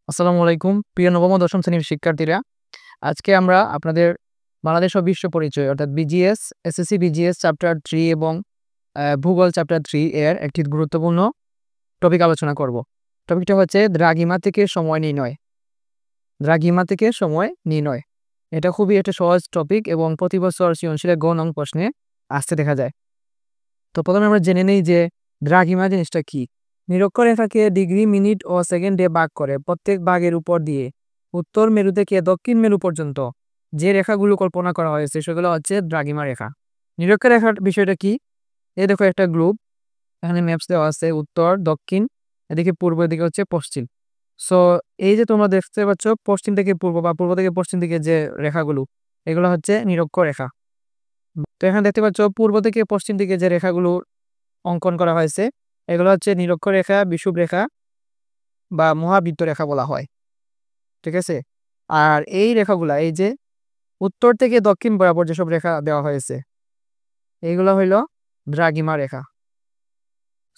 আসসালামু আলাইকুম প্রিয় নবম ও দশম শ্রেণীর শিক্ষার্থীরা। আজকে আমরা আপনাদের বাংলাদেশ ও বিশ্ব পরিচয় অর্থাৎ বিজিএস, এসএসসি বিজিএস চ্যাপ্টার 3 এবং ভূগোল চ্যাপ্টার 3 এর একটি গুরুত্বপূর্ণ টপিক আলোচনা করব। টপিকটা হচ্ছে দ্রাঘিমা থেকে সময় নির্ণয়। দ্রাঘিমা থেকে সময় নির্ণয়। এটা খুবই একটা সহজ টপিক এবং প্রতি বছর সৃজনশীলের গ নং প্রশ্নে আসতে দেখা যায়। তো প্রথমে আমরা জেনে নেই যে দ্রাঘিমা জিনিসটা কি। নিরক্ষরেখাকে ডিগ্রি, মিনিট ও সেকেন্ডে ভাগ করে প্রত্যেক ভাগের উপর দিয়ে উত্তর মেরু থেকে দক্ষিণ মেরু পর্যন্ত যে রেখাগুলো কল্পনা করা হয়েছে সেগুলো হচ্ছে দ্রাঘিমা রেখা। নিরক্ষরেখার বিষয়টা কি? এই দেখো একটা গ্রুপ, এখানে ম্যাপস দেওয়া আছে উত্তর, দক্ষিণ, এদিকে পূর্ব, এদিকে হচ্ছে পশ্চিম। সো এই যে তোমরা দেখতে পাচ্ছ পশ্চিম থেকে পূর্ব বা পূর্ব থেকে পশ্চিম দিকে যে রেখাগুলো, এগুলো হচ্ছে নিরক্ষরেখা। তো এখানে দেখতে পাচ্ছ পূর্ব থেকে পশ্চিম দিকে যে রেখাগুলো অঙ্কন করা হয়েছে এগুলো হচ্ছে নিরক্ষরেখা, বিষুবরেখা বা মহাবৃত্ত রেখা বলা হয়। ঠিক আছে। আর এই রেখাগুলা, এই যে উত্তর থেকে দক্ষিণ বরাবর যেসব রেখা দেওয়া হয়েছে এইগুলো হইল দ্রাঘিমা রেখা।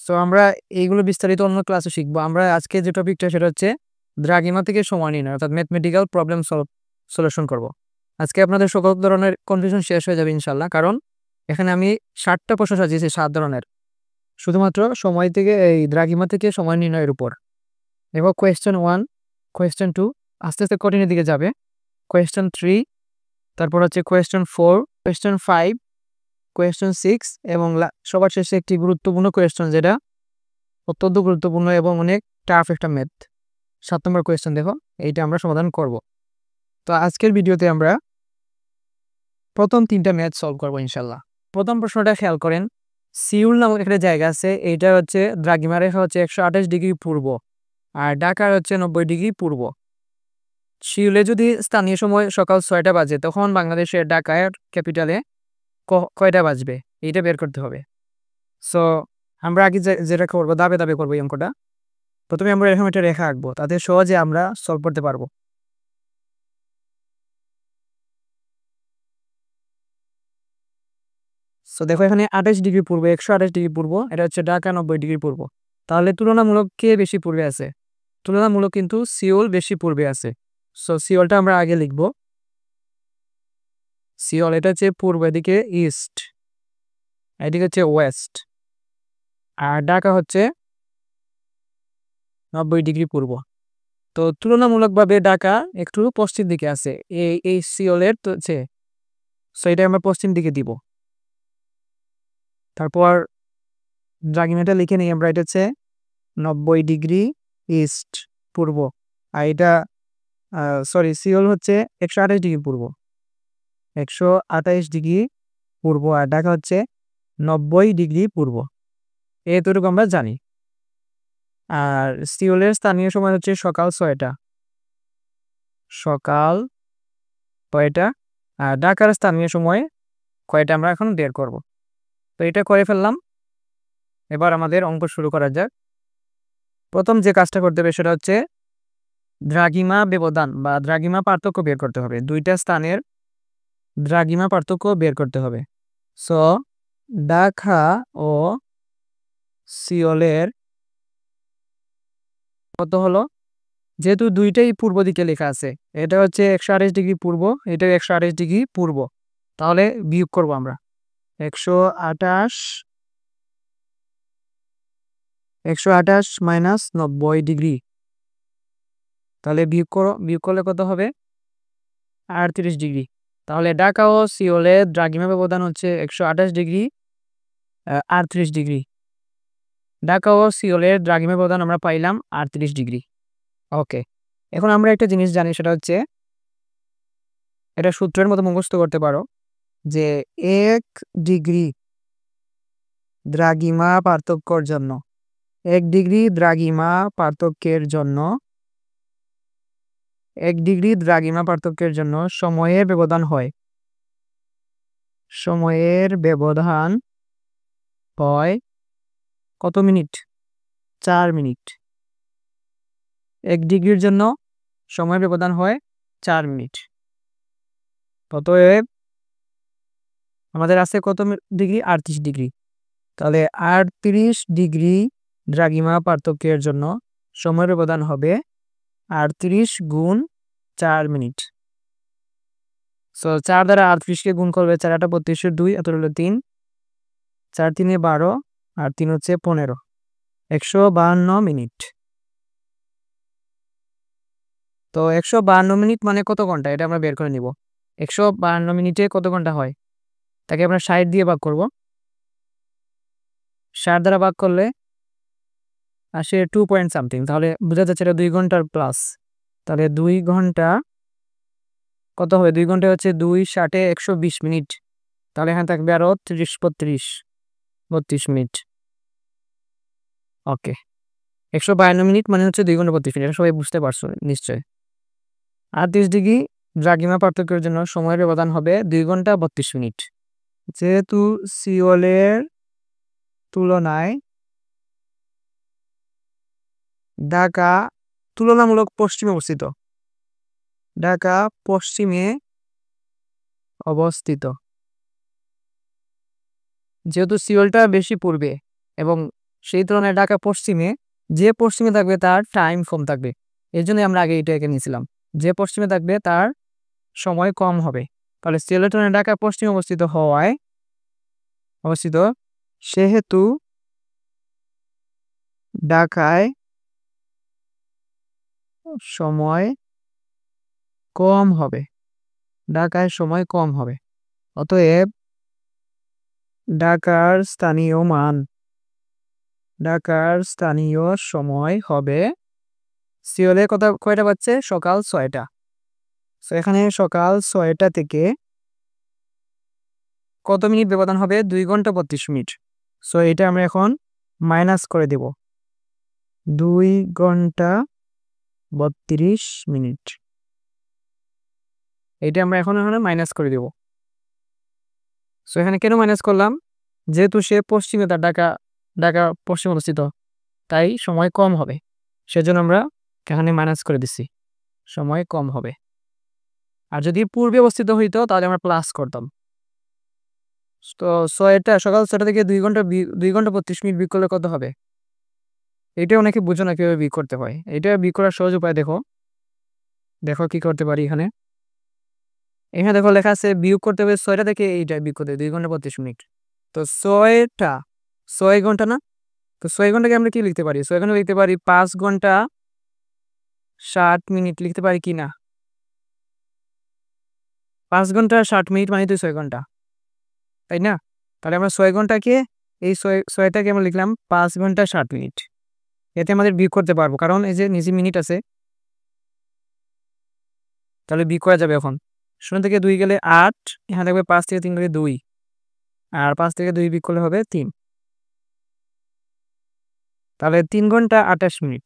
সো আমরা এইগুলো বিস্তারিত অন্য ক্লাসে শিখবো। আমরা আজকে যে টপিকটা সেটা হচ্ছে দ্রাঘিমা থেকে সময় নির্ণয় অর্থাৎ ম্যাথমেটিক্যাল প্রবলেম সলিউশন করব। আজকে আপনাদের সকল ধরনের কনফিউশন শেষ হয়ে যাবে ইনশাল্লাহ, কারণ এখানে আমি 7টা প্রশ্ন সাজিয়েছি 7 ধরনের, শুধুমাত্র সময় থেকে এই দ্রাঘিমা থেকে সময় নির্ণয়ের উপর। এবার কোয়েশ্চেন 1, কোয়েশ্চেন 2 আস্তে আস্তে কঠিনের দিকে যাবে, কোয়েশ্চেন 3, তারপর হচ্ছে কোয়েশ্চেন 4, কোয়েশ্চেন 5, কোয়েশ্চেন 6 এবং সবার শেষে একটি গুরুত্বপূর্ণ কোয়েশ্চেন যেটা অত্যন্ত গুরুত্বপূর্ণ এবং অনেক টাফ একটা ম্যাথ। 7 নম্বর কোয়েশ্চেন দেখো, এইটা আমরা সমাধান করব। তো আজকের ভিডিওতে আমরা প্রথম 3টা ম্যাথ সলভ করবো ইনশাল্লাহ। প্রথম প্রশ্নটা খেয়াল করেন, সিউল নামক একটা জায়গা আছে, এইটা হচ্ছে দ্রাঘিমা রেখা হচ্ছে 128 ডিগ্রি পূর্ব আর ঢাকার হচ্ছে 90 ডিগ্রি পূর্ব। সিউলে যদি স্থানীয় সময় সকাল 6টা বাজে, তখন বাংলাদেশের ঢাকার ক্যাপিটালে কয়টা বাজবে এইটা বের করতে হবে। সো আমরা আগে যেটা করবো দাবে দাবে করবো এই অঙ্কটা। প্রথমে আমরা এরকম একটা রেখা আঁকবো, তাতে সহজে আমরা সলভ করতে পারবো। সো দেখো এখানে 28 ডিগ্রি পূর্ব, 128 ডিগ্রি পূর্ব, এটা হচ্ছে ঢাকা 90 ডিগ্রি পূর্ব। তাহলে তুলনামূলক কে বেশি পূর্বে আছে? তুলনামূলক কিন্তু সিওল বেশি পূর্বে আছে। সো সিওলটা আমরা আগে লিখবো। সিওল এটা হচ্ছে পূর্ব, এদিকে ইস্ট, এদিকে হচ্ছে ওয়েস্ট, আর ঢাকা হচ্ছে 90 ডিগ্রি পূর্ব। তো তুলনামূলকভাবে ঢাকা একটু পশ্চিম দিকে আছে এই সিওলের তো হচ্ছে। সো এটা আমরা পশ্চিম দিকে দিব। তারপর দ্রাঘিমাটা লিখে নিই আমরা, এটা হচ্ছে 90 ডিগ্রি ইস্ট পূর্ব, আর এটা সরি সিওল হচ্ছে 128 ডিগ্রি পূর্ব, 128 ডিগ্রি পূর্ব, আর ঢাকা হচ্ছে 90 ডিগ্রি পূর্ব। এতটুকু আমরা জানি। আর সিওলের স্থানীয় সময় হচ্ছে সকাল 6টা, সকাল 6টা, আর ঢাকার স্থানীয় সময় কয়টা আমরা এখন বের করব। তো এটা করে ফেললাম। এবার আমাদের অঙ্ক শুরু করা যাক। প্রথম যে কাজটা করতে হবে সেটা হচ্ছে দ্রাঘিমা ব্যবধান বা দ্রাঘিমা পার্থক্য বের করতে হবে। দুইটা স্থানের দ্রাঘিমা পার্থক্য বের করতে হবে। সো ঢাকা ও সিওলের কত হলো? যেহেতু দুইটাই পূর্ব দিকে লেখা আছে, এটা হচ্ছে 128 ডিগ্রি পূর্ব, এটা 128 ডিগ্রি পূর্ব, তাহলে বিয়োগ করব আমরা। 128 মাইনাস 90 ডিগ্রি, তাহলে বিয়োগ করলে কত হবে? 38 ডিগ্রি। তাহলে ঢাকা ও সিওলের দ্রাঘিমা ব্যবধান হচ্ছে 128 ডিগ্রি 38 ডিগ্রি। ঢাকা ও সিওলের দ্রাঘিমা ব্যবধান আমরা পাইলাম 38 ডিগ্রি। ওকে, এখন আমরা একটা জিনিস জানি, সেটা হচ্ছে এটা সূত্রের মতো মুখস্থ করতে পারো যে 1 ডিগ্রি দ্রাঘিমা পার্থক্যের জন্য 1 ডিগ্রি দ্রাঘিমা পার্থক্যের জন্য 1 ডিগ্রি দ্রাঘিমা পার্থক্যের জন্য সময়ের ব্যবধান হয়, সময়ের ব্যবধান হয় কত মিনিট? 4 মিনিট। 1 ডিগ্রির জন্য সময়ের ব্যবধান হয় 4 মিনিট। অতএব আমাদের আছে কত ডিগ্রি? 38 ডিগ্রি। তাহলে 38 ডিগ্রি দ্রাঘিমা পার্থক্যের জন্য সময়ের ব্যবধান হবে 38 গুণ 4 মিনিট। সো 4 দ্বারা 38কে গুণ করবে, 4 8 32 2, এত হলো 3, 4 3 12 আর 3 হচ্ছে 15, 152 মিনিট। তো 152 মিনিট মানে কত ঘন্টা, এটা আমরা বের করে নিব। 152 মিনিটে কত ঘন্টা হয়, তাকে আমরা 60 দিয়ে ভাগ করব। 60 দ্বারা ভাগ করলে আসে 2 পয়েন্ট সামথিং, তাহলে বোঝা যাচ্ছে এটা 2 ঘন্টার প্লাস। তাহলে 2 ঘন্টা কত হবে, 2 ঘন্টা হচ্ছে 2 60 120 মিনিট। তাহলে এখানে থাকবে আরো 30 32 32 মিনিট। ওকে, 152 মিনিট মানে হচ্ছে 2 ঘন্টা 32 মিনিট, এটা সবাই বুঝতে পারছো নিশ্চয়। 38 ডিগ্রি দ্রাঘিমা পার্থক্যের জন্য সময়ের ব্যবধান হবে 2 ঘন্টা 32 মিনিট। যেহেতু সিওলের তুলনায় ঢাকা তুলনামূলক পশ্চিমে অবস্থিত, ঢাকা পশ্চিমে অবস্থিত, যেহেতু সিওলটা বেশি পূর্বে এবং সেই তুলনায় ঢাকা পশ্চিমে, যে পশ্চিমে থাকবে তার টাইম কম থাকবে। এই জন্যই আমরা আগে এটা এঁকে নিয়েছিলাম, যে পশ্চিমে থাকবে তার সময় কম হবে। তাহলে সিওলের তুলনায় ঢাকা পশ্চিমে অবস্থিত সেহেতু ঢাকায় সময় কম হবে, ঢাকায় সময় কম হবে। অতএব ঢাকার স্থানীয় সময় হবে, সিওলে কয়টা বাজছে, সকাল 6টা। সো এখানে সকাল 6টা থেকে কত মিনিট ব্যবধান হবে, 2 ঘন্টা 32 মিনিট। সো এটা আমরা এখন মাইনাস করে দেব, 2 ঘন্টা 32 মিনিট। এটা আমরা এখানে মাইনাস করে দেব। সো এখানে কেন মাইনাস করলাম, যেহেতু সে পশ্চিমে, তার ঢাকা পশ্চিমে অবস্থিত, তাই সময় কম হবে, সেজন্য আমরা এখানে মাইনাস করে দিচ্ছি, সময় কম হবে। আর যদি পূর্বে অবস্থিত হইতো তাহলে আমরা প্লাস করতাম। তো সকাল 6টা থেকে 2 ঘন্টা 32 মিনিট বিয়োগ করলে কত হবে, এটা অনেকে বুঝো না কিভাবে বিয়োগ করতে হয়। এটা বিয়োগ করার সহজ উপায় দেখো কি করতে পারি। এখানে দেখো লেখা আছে বিয়োগ করতে হবে 6টা থেকে, এইটা বিয়োগ করতে হবে 2 ঘন্টা 32 মিনিট। তো 6 ঘন্টা না, তো 6 ঘন্টাকে আমরা কি লিখতে পারি, 6 ঘন্টা লিখতে পারি 5 ঘন্টা 60 মিনিট লিখতে পারি কি না। 5 ঘন্টা 60 মিনিট মানে তো 6 ঘন্টা, তাই না? তাহলে আমরা 6 ঘন্টাকে, এই 6টাকে আমরা লিখলাম 5 ঘন্টা 60 মিনিট। এতে আমাদের বিয়োগ করতে পারবো, কারণ এই যে নিচে মিনিট আছে, তাহলে বিয়োগ করা যাবে। এখন 0 থেকে 2 গেলে 8, এখানে থাকবে 5 থেকে 3 গেলে 2, আর 5 থেকে 2 বিয়োগ করলে হবে 3। তাহলে 3 ঘন্টা 28 মিনিট,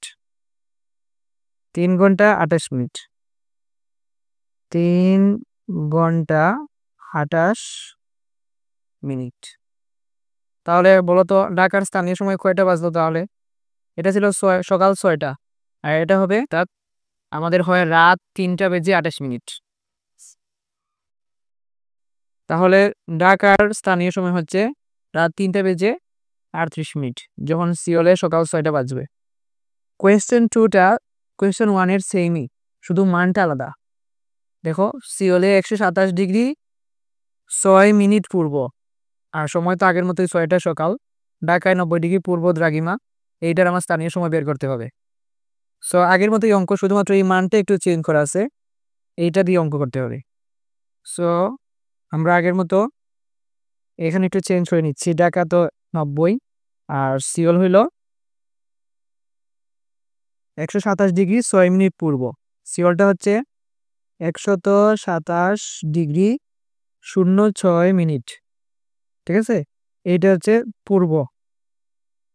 3 ঘন্টা 28 মিনিট, 3 ঘন্টা 28 মিনিট। তাহলে বলো তো ঢাকার স্থানীয় সময় কয়টা বাজলো, তাহলে এটা ছিল সকাল 6টা, আর এটা হবে আমাদের হয় রাত 3টা বেজে 28 মিনিট। তাহলে ঢাকার স্থানীয় সময় হচ্ছে রাত 3টা বেজে 38 মিনিট, যখন সিওলে সকাল 6টা বাজবে। কোয়েশ্চেন 1-এর সেমই, শুধু মানটা আলাদা। দেখো সিওলে 127 ডিগ্রি 6 মিনিট পূর্ব, আর সময় তো আগের মতোই 6টা সকাল। ঢাকায় 90 ডিগ্রি পূর্ব দ্রাঘিমা, এইটার আমার স্থানীয় সময় বের করতে হবে। সো আগের মতোই অঙ্ক, শুধুমাত্র এই মানটা একটু চেঞ্জ করা আছে, এইটা দিয়ে অঙ্ক করতে হবে। সো আমরা আগের মতো এখানে একটু চেঞ্জ করে নিচ্ছি, ঢাকা তো 90 আর সিওল হইল 127 ডিগ্রি 6 মিনিট পূর্ব। সিওলটা হচ্ছে 127 ডিগ্রি 06 মিনিট, ঠিক আছে? এইটা হচ্ছে পূর্ব,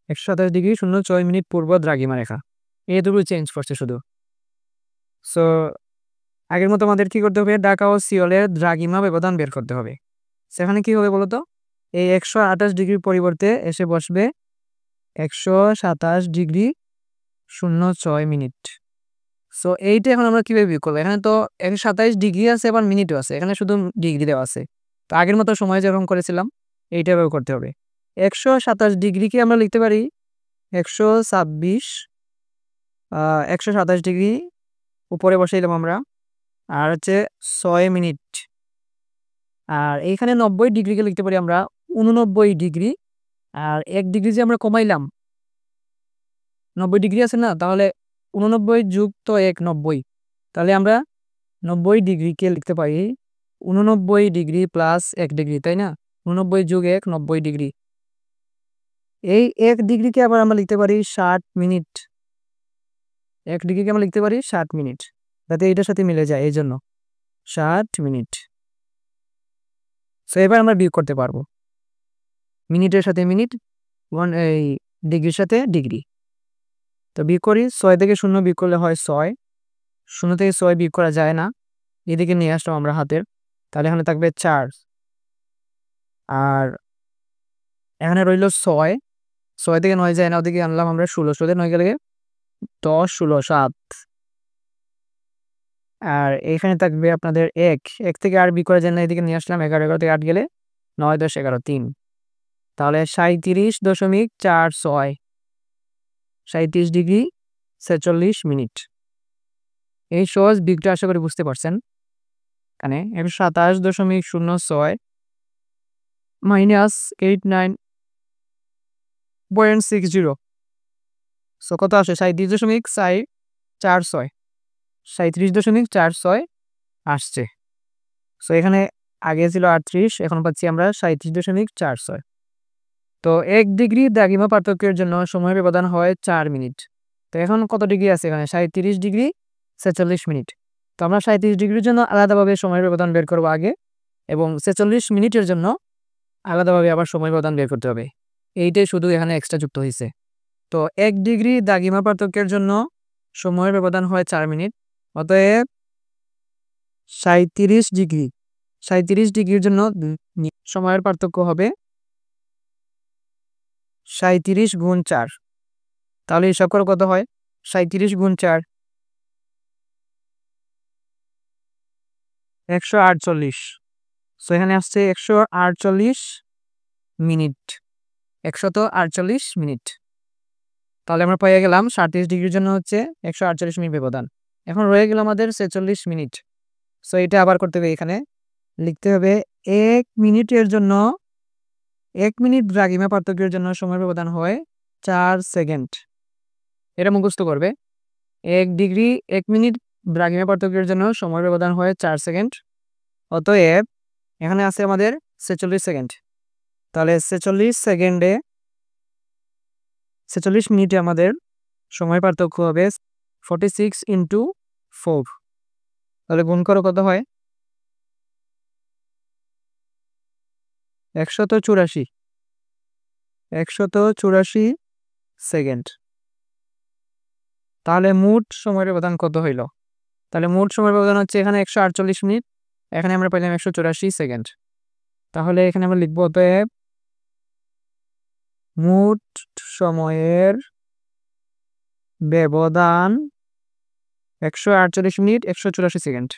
127 ডিগ্রি 06 মিনিট পূর্ব দ্রাঘিমা রেখা, এইটুকু চেঞ্জ করছে শুধু। সো আগের মতো আমাদের কি করতে হবে, ঢাকা ও সিওলের দ্রাঘিমা ব্যবধান বের করতে হবে। সেখানে কি হবে বলতো, এই 128 ডিগ্রির পরিবর্তে এসে বসবে 127 ডিগ্রি 06 মিনিট। সো এইটা এখন আমরা কিভাবে বিয়োগ করবো, এখানে তো 127 ডিগ্রি আছে, আবার মিনিটও আছে, এখানে শুধু ডিগ্রি দেওয়া আছে। তো আগের মতো সময় যেরকম করেছিলাম এইটা ব্যবহার করতে হবে। 127 ডিগ্রিকে আমরা লিখতে পারি 127 ডিগ্রি উপরে বসাইলাম আমরা, আর হচ্ছে 6 মিনিট। আর এইখানে 90 ডিগ্রিকে লিখতে পারি আমরা 89 ডিগ্রি। আর 1 ডিগ্রি যে আমরা কমাইলাম, 90 ডিগ্রি আছে না, তাহলে 89 যুগ তো 1 90, তাহলে আমরা 90 ডিগ্রিকে লিখতে পারি 89 ডিগ্রি প্লাস 1 ডিগ্রি, তাই না? 89 যুগ 1 90 ডিগ্রি। এই 1 ডিগ্রিকে আবার আমরা লিখতে পারি 60 মিনিট। 1 ডিগ্রিকে আমরা লিখতে পারি 60 মিনিট, যাতে এটার সাথে মিলে যায়, এই জন্য 60 মিনিট। সো এবার আমরা বিয়োগ করতে পারবো মিনিটের সাথে মিনিট, এই ডিগ্রির সাথে ডিগ্রি। তো বিয়োগ করি, 6 থেকে 0 বিয়োগ করলে হয় 6, 0 থেকে 6 বিয়োগ করা যায় না, এদিকে নিয়ে আসলাম আমরা হাতের, তাহলে এখানে থাকবে 4। আর এখানে রইল 6, 6 থেকে 9 যায় না, ওদিকে আনলাম আমরা 16, 16 থেকে 9 গেলে 10, 16, 7। আর এখানে থাকবে আপনাদের 1 থেকে আর বিয়োগ করা যায় না, এদিকে নিয়ে আসলাম 11, 11 থেকে 8 গেলে 9, 10, 11, 3। তাহলে 37.46, 37 ডিগ্রি 46 মিনিট। এই সহজ বিয়োগটা আশা করি বুঝতে পারছেন। এখানে 127.06 মাইনাস 89.60, সো কত আসে? 37.46, 37.46 আসছে। সো এখানে আগে ছিল 38, এখন পাচ্ছি আমরা 37.46। তো 1 ডিগ্রি দ্রাঘিমা পার্থক্যের জন্য সময় ব্যবধান হয় 4 মিনিট। তো এখন কত ডিগ্রি আছে এখানে? 37 ডিগ্রি 46 মিনিট। তো আমরা 37 ডিগ্রির জন্য আলাদাভাবে সময় ব্যবধান বের করবো আগে, এবং 46 মিনিটের জন্য আলাদাভাবে আবার সময় ব্যবধান বের করতে হবে। এইটাই শুধু এখানে এক্সট্রা যুক্ত হয়েছে। তো 1 ডিগ্রি দ্রাঘিমা পার্থক্যের জন্য সময়ের ব্যবধান হয় 4 মিনিট। অতএব 37 ডিগ্রির জন্য সময়ের পার্থক্য হবে 37 গুণ 4। তাহলে হিসাব করে কত হয়? 37 গুণ 4 148। সো এখানে আসছে 148 মিনিট, 148 মিনিট। তাহলে আমরা পেয়ে গেলাম 37 ডিগ্রির জন্য হচ্ছে 148 মিনিট ব্যবধান। এখন রয়ে গেল আমাদের 46 মিনিট। সো এটা আবার করতে হবে, এখানে লিখতে হবে 1 মিনিটের জন্য, 1 মিনিট দ্রাঘিমা পার্থক্যের জন্য সময় ব্যবধান হয় 4 সেকেন্ড। এটা মুখস্থ করবে। 1 ডিগ্রি 1 মিনিট দ্রাঘিমা পার্থক্যের জন্য সময় ব্যবধান হয় 4 সেকেন্ড। অতএব এখানে আছে আমাদের 46 সেকেন্ড। তাহলে 46 মিনিটে আমাদের সময় পার্থক্য হবে 46 × 4। তাহলে গুণ করো, কত হয়? 184 সেকেন্ড। তাহলে মোট সময়ের ব্যবধান কত হইল? তাহলে মোট সময়ের ব্যবধান হচ্ছে এখানে 148 মিনিট, এখানে আমরা পাইলাম 184 সেকেন্ড। তাহলে এখানে আমরা লিখব অতএব মোট সময়ের ব্যবধান 148 মিনিট 184 সেকেন্ড।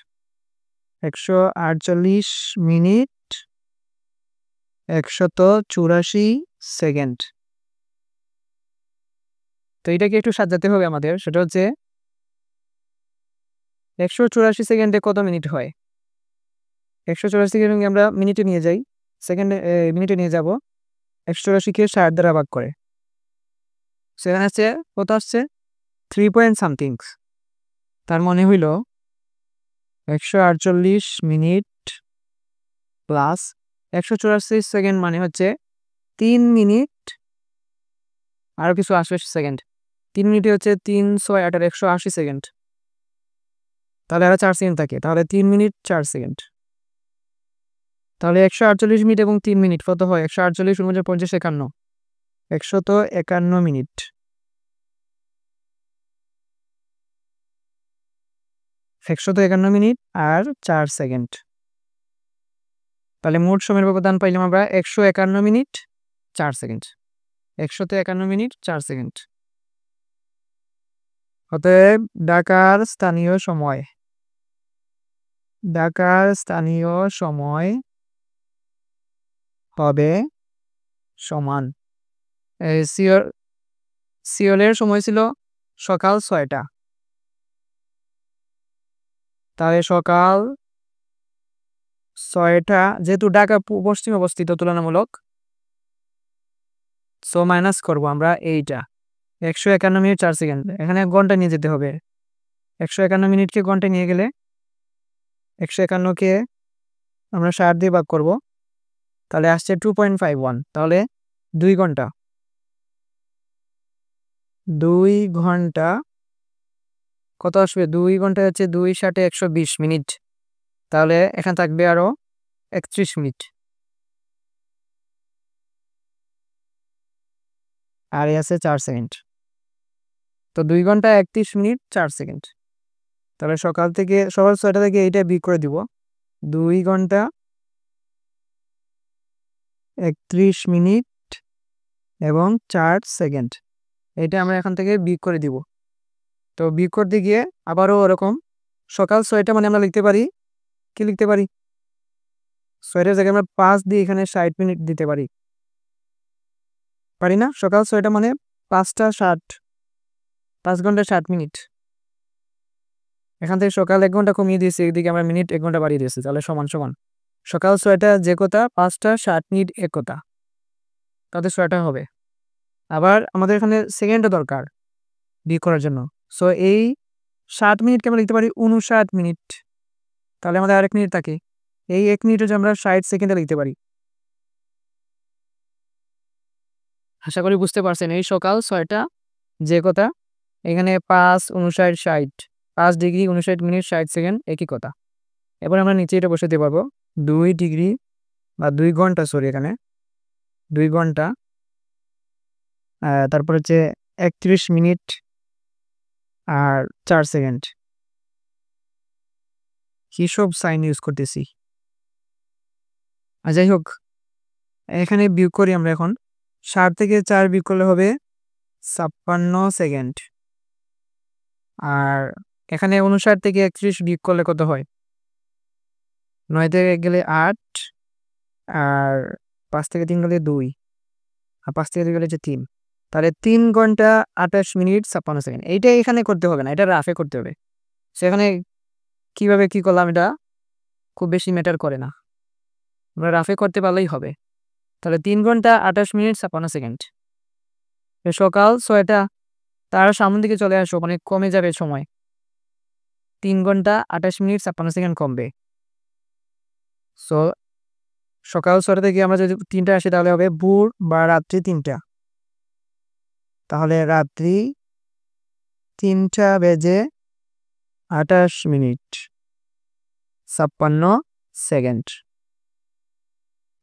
148 minute 184 second. তো এটাকে একটু সাজাতে হবে আমাদের, সেটা হচ্ছে 184 সেকেন্ডে কত মিনিট হয়? 184 সেকেন্ডকে আমরা মিনিটে নিয়ে যাই, সেকেন্ডে মিনিটে নিয়ে যাব। 184কে 60 দ্বারা ভাগ করে সেখানে আছে কত আসছে? 3 পয়েন্ট সামথিং। তার মানে হইল 148 মিনিট প্লাস 184 সেকেন্ড মানে হচ্ছে 3 মিনিট আরও কিছু 80 সেকেন্ড। 3 মিনিটে হচ্ছে 3, 6, 18, 180 সেকেন্ড। তাহলে আরও 4 সেকেন্ড থাকে, তাহলে 3 মিনিট 4 সেকেন্ড। তাহলে 148 মিনিট এবং 3 মিনিট কত হয়? 148 × 50, 51, 151 মিনিট। 151 মিনিট আর 4 সেকেন্ড। তাহলে মোট সময়ের ব্যবধান পাইলাম আমরা 151 মিনিট 4 সেকেন্ড। 151 minute 4 second. অতএব ঢাকার স্থানীয় সময় হবে সমান, সিওলের সময় ছিল সকাল 6টা, তাহলে সকাল 6টা, যেহেতু ঢাকা পশ্চিমে অবস্থিত তুলনামূলক, সো মাইনাস করব আমরা এইটা 151 মিনিট 4 সেকেন্ড। এখানে ঘন্টা নিয়ে যেতে হবে। 151 মিনিটকে ঘন্টায় নিয়ে গেলে 151কে আমরা 60 দিয়ে ভাগ করব, তাহলে আসছে 2.51। তাহলে 2 ঘন্টা, 2 ঘন্টা কত আসবে? 2 ঘন্টা হচ্ছে 2 × 120 মিনিট। তাহলে এখানে থাকবে আরো 31 মিনিট, আর আছে 4 সেকেন্ড। তো 2 ঘন্টা 31 মিনিট 4 সেকেন্ড। তাহলে সকাল 6টা থেকে এইটা বিয়োগ করে দিব। 2 ঘন্টা 31 মিনিট এবং 4 সেকেন্ড, এটা আমরা এখান থেকে বিয়োগ করে দিব। তো বিয়োগ করতে গিয়ে আবারও ওরকম সকাল 6টা মানে আমরা লিখতে পারি, কি লিখতে পারি? 6টার জায়গায় আমরা 5 দিয়ে এখানে 60 মিনিট দিতে পারি, পারি না? সকাল 6টা মানে 5টা 60, 5 ঘন্টা 60 মিনিট। এখান থেকে সকাল 1 ঘন্টা কমিয়ে দিয়েছি, এদিকে আমরা মিনিট 1 ঘন্টা বাড়িয়ে দিয়েছি, তাহলে সমান সমান সকাল 6টা যে কথা 5টা 60 মিনিট এক কথা, তাতে 6টা হবে। আবার আমাদের এখানে সেকেন্ডও দরকার বিয়োগ করার জন্য। সো এই 60 মিনিটকে আমরা লিখতে পারি 59 মিনিট। তাহলে আমাদের আরেক মিনিট থাকে, এই 1 মিনিট হচ্ছে আমরা 60 সেকেন্ডে লিখতে পারি। আশা করি বুঝতে পারছেন। এই সকাল 6টা যে কথা, এখানে 5 59 60, 5 ডিগ্রি 59 মিনিট 60 সেকেন্ড একই কথা। এবার আমরা নিচে এটা বসাতে পারবো 2 ডিগ্রি বা 2 ঘন্টা, সরি এখানে 2 ঘন্টা, তারপর হচ্ছে 31 মিনিট আর 4 সেকেন্ড। কি সব সাইন ইউজ করতেছি, আর যাই হোক, এখানে বিয়োগ করি আমরা এখন। 60 থেকে 4 বিয়োগ করলে হবে 56 সেকেন্ড। আর এখানে 59 থেকে 31 বিয়োগ করলে কত হয়? 9 থেকে গেলে 8, আর 5 থেকে 3 গেলে 2, আর 5 থেকে 2 গেলে 3। তাহলে 3 ঘন্টা 28 মিনিট 56 সেকেন্ড। এইটা এখানে করতে হবে না, এটা রাফে করতে হবে। সেখানে কিভাবে কি করলাম এটা খুব বেশি ম্যাটার করে না, আমরা রাফে করতে পারলেই হবে। তাহলে 3 ঘন্টা 28 মিনিট 56 সেকেন্ড। সকাল 6টা, তার সামনের দিকে চলে আসো, মানে কমে যাবে সময়, 3 ঘন্টা 28 মিনিট 56 সেকেন্ড কমবে। সো সকাল 6টা থেকে আমরা যদি 3টা আসি, তাহলে হবে ভোর বা রাত্রি 3টা। তাহলে রাত্রি 3টা বেজে 28 মিনিট 56 সেকেন্ড।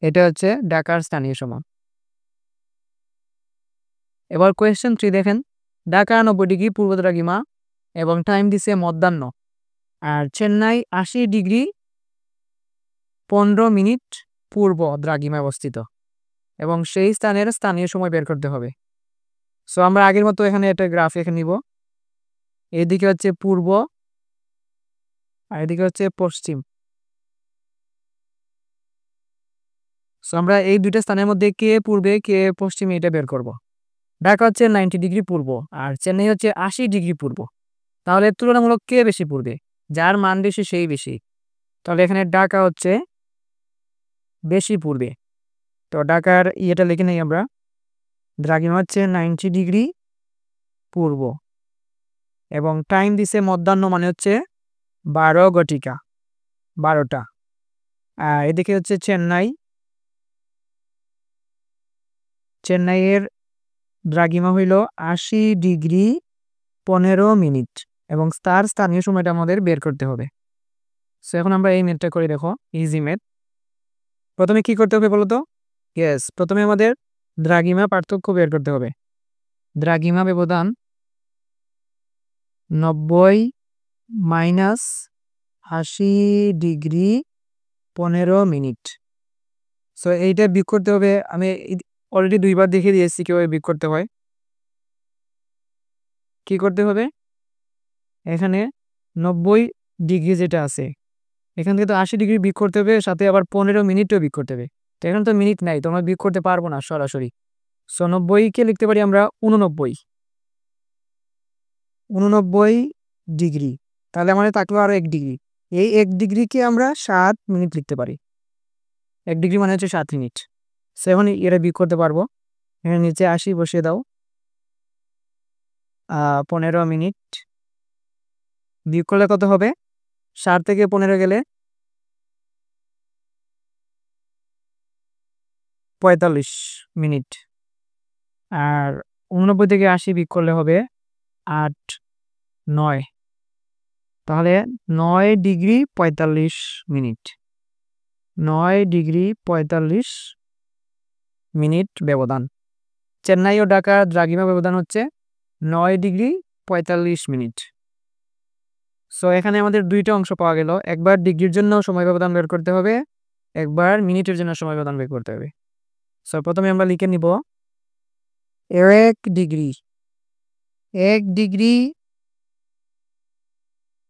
এটা হচ্ছে ঢাকার স্থানীয় সময়। এবার কোয়েশ্চেন 3 দেখেন, ঢাকা 90 ডিগ্রি পূর্ব দ্রাঘিমা এবং টাইম দিছে মধ্যাহ্ন, আর চেন্নাই 80 ডিগ্রি 15 মিনিট পূর্ব দ্রাঘিমায় অবস্থিত, এবং সেই স্থানের স্থানীয় সময় বের করতে হবে। সো আমরা আগের মতো এখানে একটা গ্রাফ এখানে নিব, এদিকে হচ্ছে পূর্ব আর এদিকে হচ্ছে পশ্চিম। সো আমরা এই দুইটা স্থানের মধ্যে কে পূর্বে কে পশ্চিমে এটা বের করব। ঢাকা হচ্ছে 90 ডিগ্রি পূর্ব আর চেন্নাই হচ্ছে 80 ডিগ্রি পূর্ব। তাহলে তুলনামূলক কে বেশি পূর্বে? যার মান বেশি সেই বেশি। তাহলে এখানে ঢাকা হচ্ছে বেশি পূর্বে। তো ঢাকার ইয়েটা লিখে নেই আমরা, দ্রাঘিমা হচ্ছে 90 ডিগ্রি পূর্ব, এবং টাইম দিছে মধ্যাহ্ন মানে হচ্ছে 12 ঘটিকা, 12টা। আর এদিকে হচ্ছে চেন্নাইয়ের দ্রাঘিমা হইল 80 ডিগ্রি 15 মিনিট, এবং তার স্থানীয় সময়টা আমাদের বের করতে হবে। সো এখন আমরা এই ম্যাথটা করে দেখো, ইজি ম্যাথ। প্রথমে কি করতে হবে বলো তো? ইয়েস, প্রথমে আমাদের দ্রাঘিমা পার্থক্য বের করতে হবে। দ্রাঘিমা ব্যবধান 90 মাইনাস 80 ডিগ্রি 15 মিনিট। সো এইটা বিয়োগ করতে হবে। আমি অলরেডি 2বার দেখিয়ে দিয়েছি কীভাবে বিয়োগ করতে হয়। কি করতে হবে? এখানে 90 ডিগ্রি যেটা আছে, এখান থেকে তো 80 ডিগ্রি বিয়োগ করতে হবে, সাথে আবার 15 মিনিটও বিয়োগ করতে হবে। তো এখানে তো মিনিট নাই, তো আমরা বিয়োগ করতে পারবো না সরাসরি। সো 90কে লিখতে পারি আমরা 89 ডিগ্রি। তাহলে আমাদের থাকলো আরও 1 ডিগ্রি। এই 1 ডিগ্রিকে আমরা 7 মিনিট লিখতে পারি। 1 ডিগ্রি মানে হচ্ছে 7 মিনিট। সো এখন এটা বিয়োগ করতে পারবো। এখানে নিচে 80 বসিয়ে দাও। 15 মিনিট বিয়োগ করলে কত হবে? 7 থেকে 15 গেলে 45 মিনিট। আর 89 থেকে 80 বিয়োগ করলে হবে 8, 9। তাহলে 9 ডিগ্রি 45 মিনিট। 9 ডিগ্রি 45 মিনিট ব্যবধান। চেন্নাই ও ঢাকার দ্রাঘিমা ব্যবধান হচ্ছে 9 ডিগ্রি 45 মিনিট। সো এখানে আমাদের 2টা অংশ পাওয়া গেল। একবার ডিগ্রির জন্য সময় ব্যবধান বের করতে হবে, একবার মিনিটের জন্য সময় ব্যবধান বের করতে হবে। সো প্রথমে আমরা লিখে নিব 1 ডিগ্রি। 1 ডিগ্রি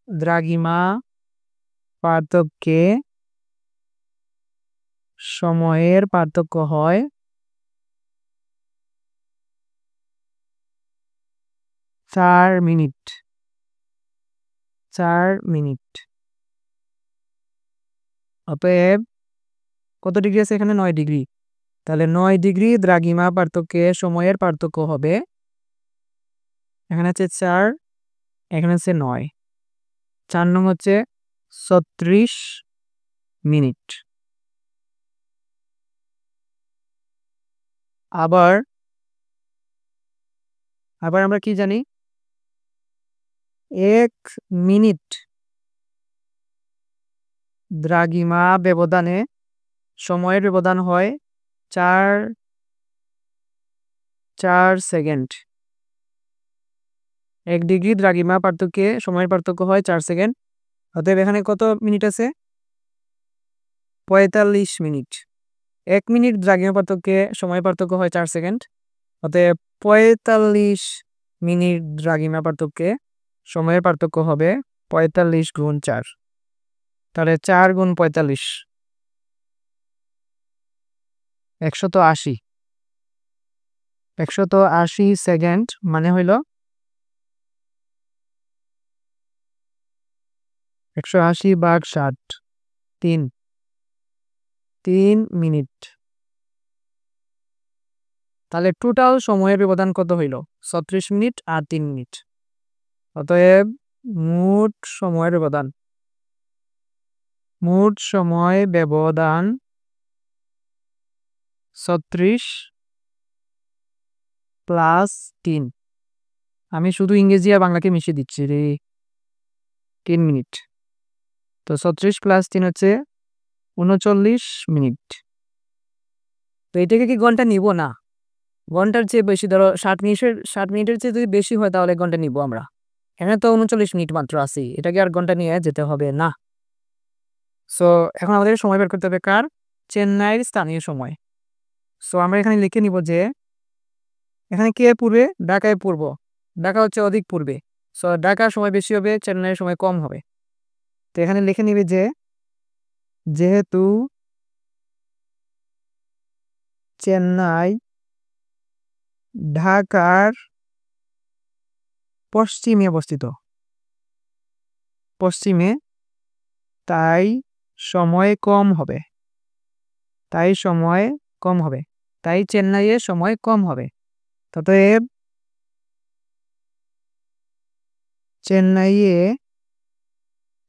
দ্রাঘিমা পার্থক্যে সময়ের পার্থক্য হয় 4 মিনিট। 4 মিনিট। অতএব কত ডিগ্রি আছে এখানে? 9 ডিগ্রি। তাহলে 9 ডিগ্রি দ্রাঘিমা পার্থক্যে সময়ের পার্থক্য হবে, এখানে আছে 4, এখানে আছে 9। 4 নং হচ্ছে 36 মিনিট। আবার আমরা কি জানি? 1 মিনিট দ্রাঘিমা ব্যবধানে সময়ের ব্যবধান হয় 4 সেকেন্ড। 1 ডিগ্রি দ্রাঘিমা পার্থক্যে সময়ের পার্থক্য হয় 4 সেকেন্ড। অতএব এখানে কত মিনিট আছে? 45 মিনিট। 1 মিনিট দ্রাঘিমা পার্থক্যে সময় পার্থক্য হয় 4 সেকেন্ড। অতএব 45 মিনিট দ্রাঘিমা পার্থক্যে সময়ের পার্থক্য হবে 45 গুণ 4। তাহলে 4 গুণ 45 180। 180 সেকেন্ড মানে হইল 180 ভাগ 60, 3 মিনিট। তাহলে টোটাল সময়ের ব্যবধান কত হইল? 36 মিনিট আর 3 মিনিট। অতএব মোট সময় ব্যবধান 36 প্লাস 3। আমি শুধু ইংরেজি আর বাংলাকে মিশিয়ে দিচ্ছি রে। 3 মিনিট। তো 36 প্লাস 3 হচ্ছে 39 মিনিট। তো এটাকে কি ঘন্টা নিব? না, ঘন্টার চেয়ে বেশি, ধরো 60 মিনিটের চেয়ে যদি বেশি হয় তাহলে ঘন্টা নিব আমরা। এখানে তো 39 মিনিট মাত্র আছি, এটাকে আর ঘন্টা নিয়ে যেতে হবে না। সো এখন আমাদের সময় বের করতে হবে কার? চেন্নাইয়ের স্থানীয় সময়। সো আমরা এখানে লিখে নিব যে এখানে কে পূর্বে? ঢাকায় পূর্ব। ঢাকা হচ্ছে অধিক পূর্বে। সো ঢাকার সময় বেশি হবে, চেন্নাইয়ের সময় কম হবে। তো এখানে লিখে নিবে যে যেহেতু চেন্নাই ঢাকার পশ্চিমে অবস্থিত, তাই সময় কম হবে। তাই চেন্নাইয়ে সময় কম হবে। অতএব চেন্নাইয়ে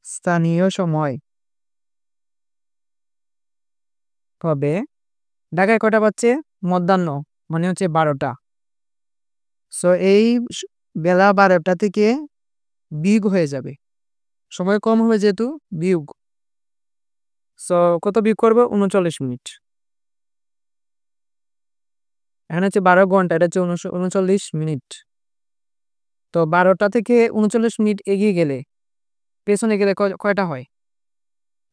স্থানীয় সময় হবে, ঢাকায় কটা বাজছে? মধ্যাহ্ন, মানে হচ্ছে 12টা। সো এই বেলা 12টা থেকে বিয়োগ হয়ে যাবে, সময় কম হবে যেহেতু বিয়োগ। সো কত বিয়োগ করবো? 39 মিনিট। এখানে হচ্ছে 12 ঘন্টা, এটা হচ্ছে 39 মিনিট। তো 12টা থেকে 39 মিনিট এগিয়ে গেলে, পেছনে গেলে কয়টা হয়?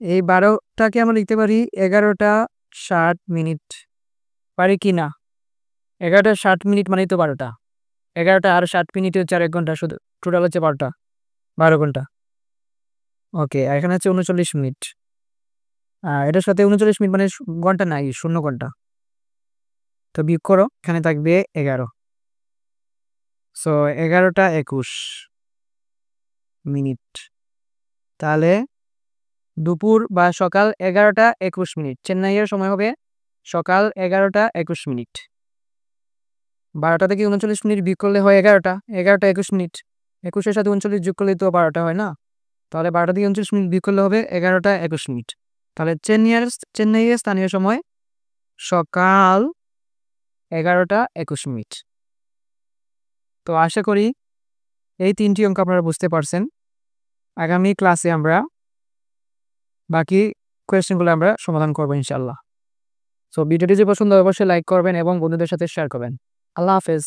এই 12টাকে আমরা লিখতে পারি 11টা 60 মিনিট। পারি কি না? 11টা 60 মিনিট মানেই তো 12টা। 11টা আর 60 মিনিট হচ্ছে আর 1 ঘন্টা, শুধু টোটাল হচ্ছে 12 ঘন্টা। ওকে, আর এখানে হচ্ছে 39 মিনিট। এটার সাথে 39 মিনিট মানে ঘন্টা নাই, 0 ঘন্টা। তো বিয়োগ করো, এখানে থাকবে 11। সো 11টা 21 মিনিট। তাহলে দুপুর বা সকাল 11টা 21 মিনিট। চেন্নাইয়ের সময় হবে সকাল 11টা 21 মিনিট। 12টা থেকে 39 মিনিট বিয়োগ করলে হয় 11টা। 11টা 21 মিনিট। 21-এর সাথে 39 যোগ করলে তো 12টা হয় না? তাহলে 12টা থেকে 29 মিনিট বিয়োগ করলে হবে 11টা 21 মিনিট। তাহলে চেন্নাইয়ের স্থানীয় সময় সকাল 11টা 21 মিনিট। তো আশা করি এই 3টি অঙ্ক আপনারা বুঝতে পারছেন। আগামী ক্লাসে আমরা বাকি কোয়েশ্চেনগুলো আমরা সমাধান করবো ইনশাআল্লাহ। সো ভিডিওটি যদি পছন্দ হয় অবশ্যই লাইক করবেন এবং বন্ধুদের সাথে শেয়ার করবেন। আল্লাহ হাফেজ।